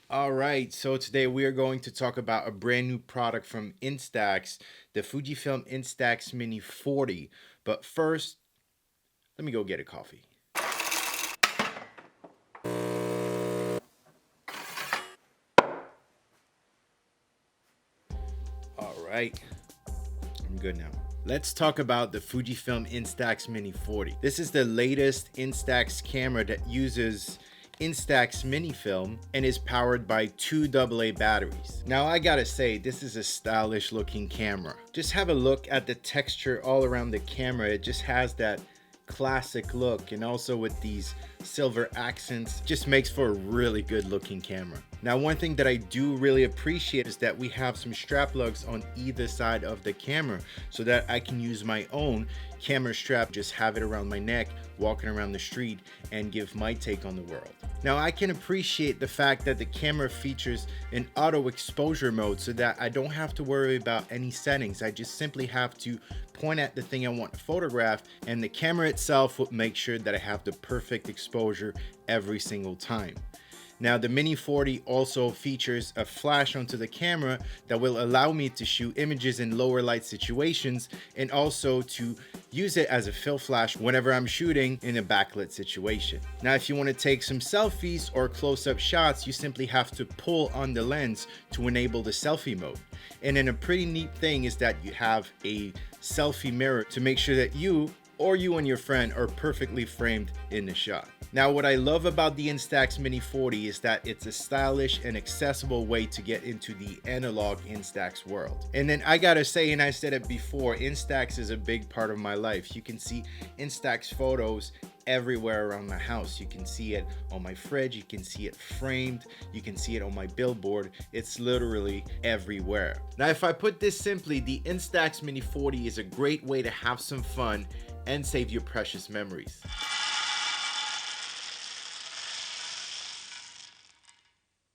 All right, so today we are going to talk about a brand new product from Instax, the Fujifilm Instax Mini 40. But first, let me go get a coffee. All right, I'm good now. Let's talk about the Fujifilm Instax Mini 40. This is the latest Instax camera that uses Instax Mini film and is powered by two AA batteries. Now I gotta say, this is a stylish looking camera. Just have a look at the texture all around the camera. It just has that classic look, and also with these silver accents, just makes for a really good looking camera. Now, one thing that I do really appreciate is that we have some strap lugs on either side of the camera so that I can use my own camera strap, just have it around my neck, walking around the street, and give my take on the world. Now, I can appreciate the fact that the camera features an auto exposure mode so that I don't have to worry about any settings. I just simply have to point at the thing I want to photograph, and the camera itself will make sure that I have the perfect exposure every single time. Now, the Mini 40 also features a flash onto the camera that will allow me to shoot images in lower light situations, and also to use it as a fill flash whenever I'm shooting in a backlit situation. Now, if you want to take some selfies or close-up shots, you simply have to pull on the lens to enable the selfie mode. And then a pretty neat thing is that you have a selfie mirror to make sure that you and your friend are perfectly framed in the shot. Now, what I love about the Instax Mini 40 is that it's a stylish and accessible way to get into the analog Instax world. And then I gotta say, and I said it before, Instax is a big part of my life. You can see Instax photos everywhere around my house. You can see it on my fridge, you can see it framed, you can see it on my billboard. It's literally everywhere. Now, if I put this simply, the Instax Mini 40 is a great way to have some fun and save your precious memories.